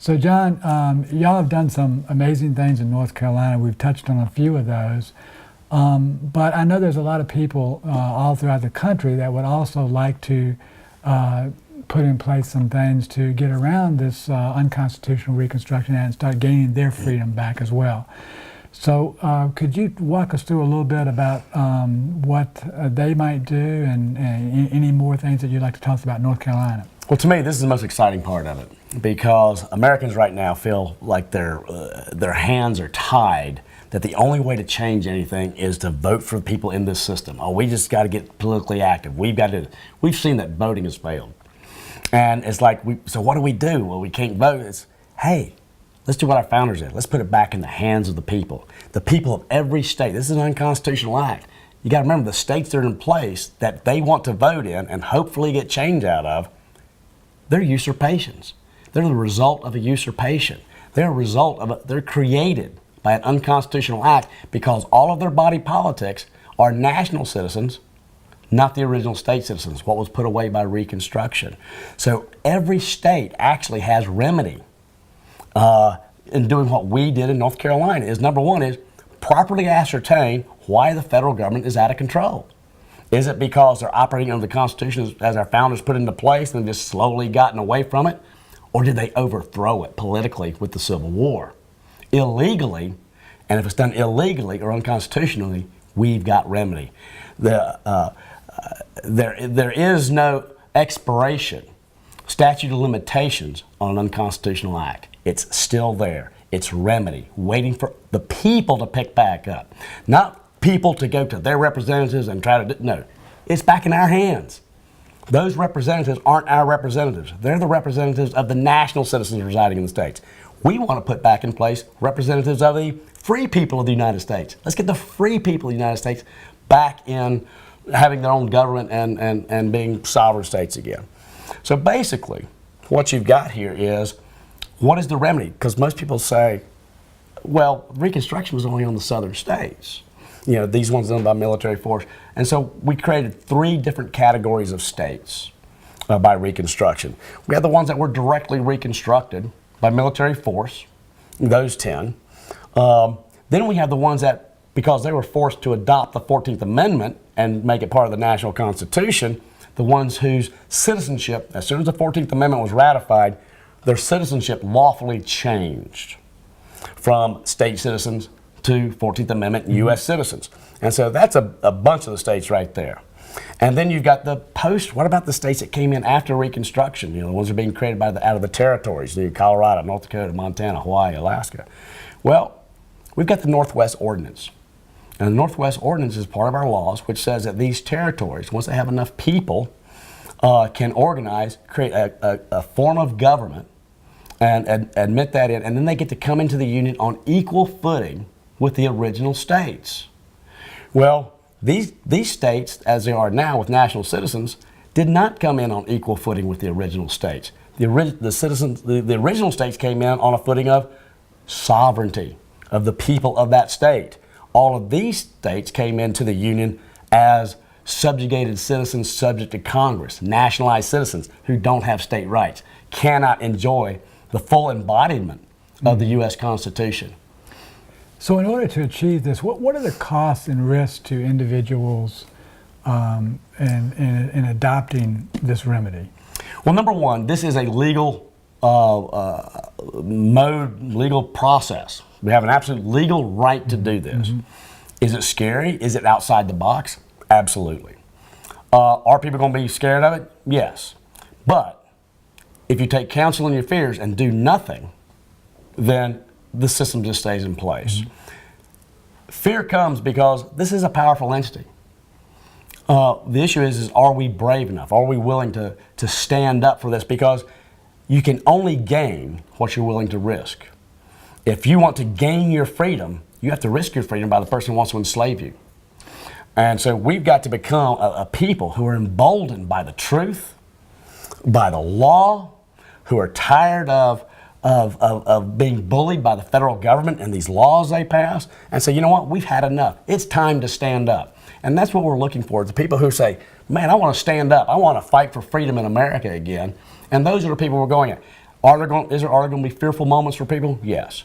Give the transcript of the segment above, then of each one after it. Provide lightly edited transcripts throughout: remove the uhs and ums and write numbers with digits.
So John, y'all have done some amazing things in North Carolina. We've touched on a few of those. But I know there's a lot of people all throughout the country that would also like to put in place some things to get around this unconstitutional Reconstruction Act and start gaining their freedom back as well. So could you walk us through a little bit about what they might do and any more things that you'd like to tell us about North Carolina? Well, to me, this is the most exciting part of it, because Americans right now feel like their hands are tied, that the only way to change anything is to vote for the people in this system. Oh, we just got to get politically active. We've seen that voting has failed. And it's like, so what do we do? Well, we can't vote. It's, hey, let's do what our founders did. Let's put it back in the hands of the people of every state. This is an unconstitutional act. You got to remember, the states that are in place that they want to vote in and hopefully get change out of, they're usurpations. They're the result of a usurpation. They're created by an unconstitutional act because all of their body politics are national citizens, not the original state citizens, what was put away by Reconstruction. So every state actually has remedy in doing what we did in North Carolina. Is number one is properly ascertain why the federal government is out of control. Is it because they're operating under the Constitution as our founders put into place and just slowly gotten away from it? Or did they overthrow it politically with the Civil War? Illegally, and if it's done illegally or unconstitutionally, we've got remedy. There is no expiration, statute of limitations on an unconstitutional act. It's still there. It's remedy, waiting for the people to pick back up. Not people to go to their representatives and try to no. It's back in our hands. Those representatives aren't our representatives. They're the representatives of the national citizens residing in the states. We want to put back in place representatives of the free people of the United States. Let's get the free people of the United States back in having their own government and being sovereign states again. So basically, what you've got here is, what is the remedy? Because most people say, well, Reconstruction was only on the southern states. You know, these ones done by military force. And so we created 3 different categories of states by Reconstruction. We had the ones that were directly reconstructed by military force, those 10. Then we have the ones that, because they were forced to adopt the 14th Amendment and make it part of the national Constitution, the ones whose citizenship, as soon as the 14th Amendment was ratified, their citizenship lawfully changed from state citizens to 14th Amendment U.S. citizens. And so that's a bunch of the states right there. And then you've got the what about the states that came in after Reconstruction? You know, the ones that are being created out of the territories, Colorado, North Dakota, Montana, Hawaii, Alaska. Well, we've got the Northwest Ordinance. And the Northwest Ordinance is part of our laws, which says that these territories, once they have enough people, can organize, create a form of government and admit that in, and then they get to come into the Union on equal footing with the original states. Well, these states, as they are now with national citizens, did not come in on equal footing with the original states. The original states came in on a footing of sovereignty of the people of that state. All of these states came into the Union as subjugated citizens subject to Congress, nationalized citizens who don't have state rights, cannot enjoy the full embodiment of the U.S. Constitution. So in order to achieve this, what are the costs and risks to individuals in adopting this remedy? Well, number one, this is a legal legal process. We have an absolute legal right to do this. Mm-hmm. Is it scary? Is it outside the box? Absolutely. Are people going to be scared of it? Yes. But if you take counsel in your fears and do nothing, then the system just stays in place. Mm-hmm. Fear comes because this is a powerful entity. The issue is are we brave enough? Are we willing to stand up for this? Because you can only gain what you're willing to risk. If you want to gain your freedom, you have to risk your freedom by the person who wants to enslave you. And so we've got to become a people who are emboldened by the truth, by the law, who are tired of being bullied by the federal government and these laws they pass, and say, you know what, we've had enough. It's time to stand up. And that's what we're looking for, the people who say, man, I want to stand up. I want to fight for freedom in America again. And those are the people we're going at. Is there going to be fearful moments for people? Yes.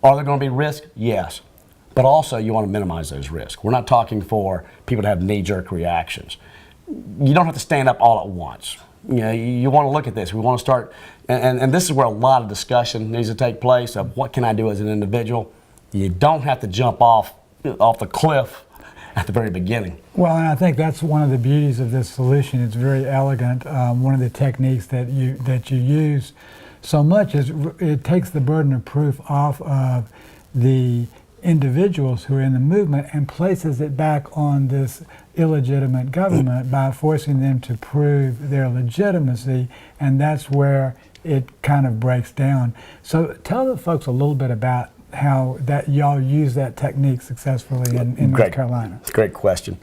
Are there going to be risks? Yes. But also, you want to minimize those risks. We're not talking for people to have knee-jerk reactions. You don't have to stand up all at once. You want to look at this. We want to start, and this is where a lot of discussion needs to take place of what can I do as an individual. You don't have to jump off the cliff at the very beginning. Well, and I think that's one of the beauties of this solution. It's very elegant. One of the techniques that you use so much is it takes the burden of proof off of the individuals who are in the movement and places it back on this illegitimate government by forcing them to prove their legitimacy, and that's where it kind of breaks down. So tell the folks a little bit about how that y'all use that technique successfully in North Carolina. Great question.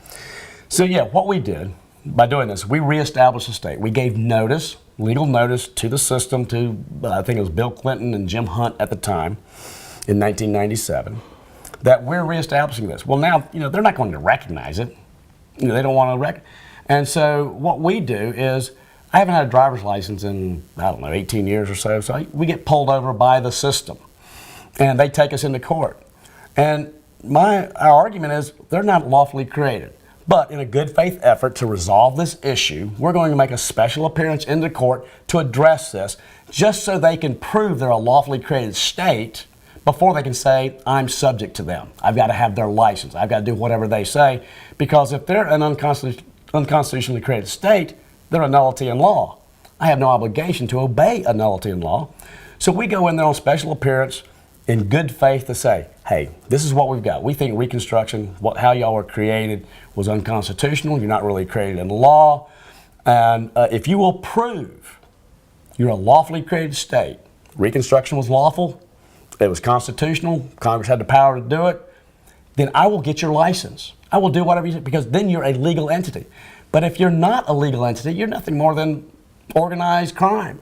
So yeah, what we did by doing this, we reestablished the state. We gave notice, legal notice to the system, to I think it was Bill Clinton and Jim Hunt at the time in 1997, that we're reestablishing this. Well, now, they're not going to recognize it. They don't want to And so what we do is, I haven't had a driver's license in, 18 years or so we get pulled over by the system. And they take us into court. And our argument is, they're not lawfully created. But in a good faith effort to resolve this issue, we're going to make a special appearance in the court to address this, just so they can prove they're a lawfully created state before they can say, I'm subject to them. I've got to have their license. I've got to do whatever they say. Because if they're an unconstitutionally created state, they're a nullity in law. I have no obligation to obey a nullity in law. So we go in there on special appearance in good faith to say, hey, this is what we've got. We think Reconstruction, how y'all were created, was unconstitutional. You're not really created in law. And if you will prove you're a lawfully created state, Reconstruction was lawful, it was constitutional, Congress had the power to do it, then I will get your license. I will do whatever you say, because then you're a legal entity. But if you're not a legal entity, you're nothing more than organized crime.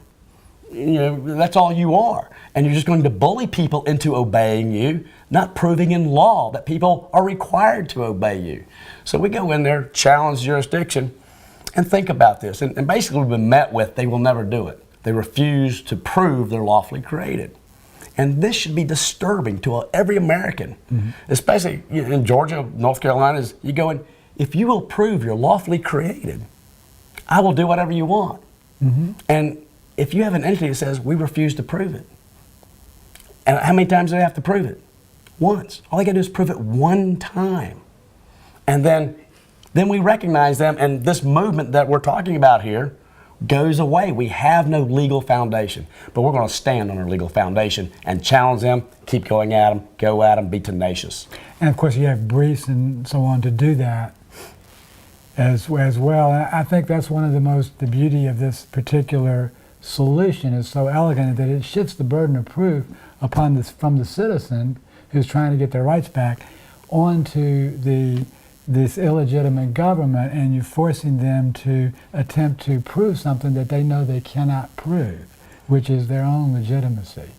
That's all you are. And you're just going to bully people into obeying you, not proving in law that people are required to obey you. So we go in there, challenge jurisdiction, and think about this. And basically we've been met with, they will never do it. They refuse to prove they're lawfully created. And this should be disturbing to every American, especially in Georgia, North Carolina. You go in, if you will prove you're lawfully created, I will do whatever you want. And if you have an entity that says, we refuse to prove it, and how many times do they have to prove it? Once. All they got to do is prove it one time. And then we recognize them, and this movement that we're talking about here goes away. We have no legal foundation, but we're going to stand on our legal foundation and challenge them, keep going at them, go at them, be tenacious. And of course you have briefs and so on to do that as well. And I think that's one of the beauty of this particular solution is so elegant that it shifts the burden of proof upon from the citizen who's trying to get their rights back onto this illegitimate government, and you're forcing them to attempt to prove something that they know they cannot prove, which is their own legitimacy.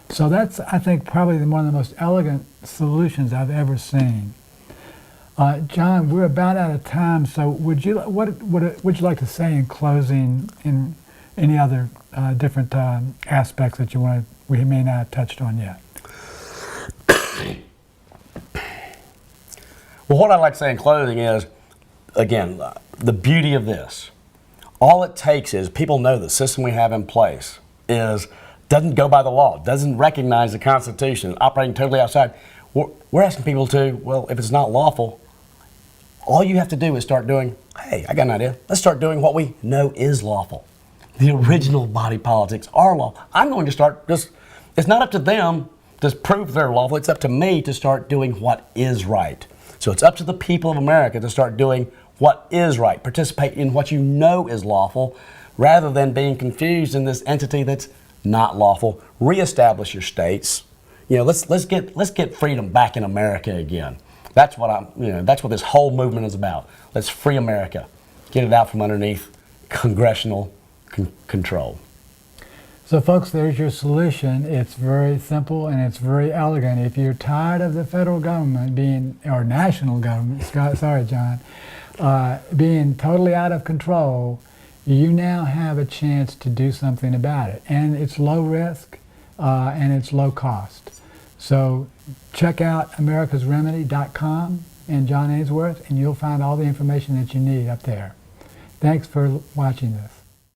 So that's, I think, probably one of the most elegant solutions I've ever seen. John, we're about out of time, so what would you like to say in closing, in any other different aspects that we may not have touched on yet? Well, what I'd like to say in closing is, again, the beauty of this. All it takes is people know the system we have in place doesn't go by the law, doesn't recognize the Constitution, operating totally outside. We're asking people if it's not lawful, all you have to do is start doing, hey, I got an idea. Let's start doing what we know is lawful. The original body politics are law. I'm going to start it's not up to them to prove they're lawful. It's up to me to start doing what is right. So it's up to the people of America to start doing what is right, participate in what you know is lawful, rather than being confused in this entity that's not lawful. Reestablish your states. Let's get freedom back in America again. That's what that's what this whole movement is about. Let's free America, get it out from underneath congressional control. So folks, there's your solution. It's very simple and it's very elegant. If you're tired of the federal government or national government, sorry John, being totally out of control, you now have a chance to do something about it. And it's low risk and it's low cost. So check out americasremedy.com and John Ainsworth, and you'll find all the information that you need up there. Thanks for watching this.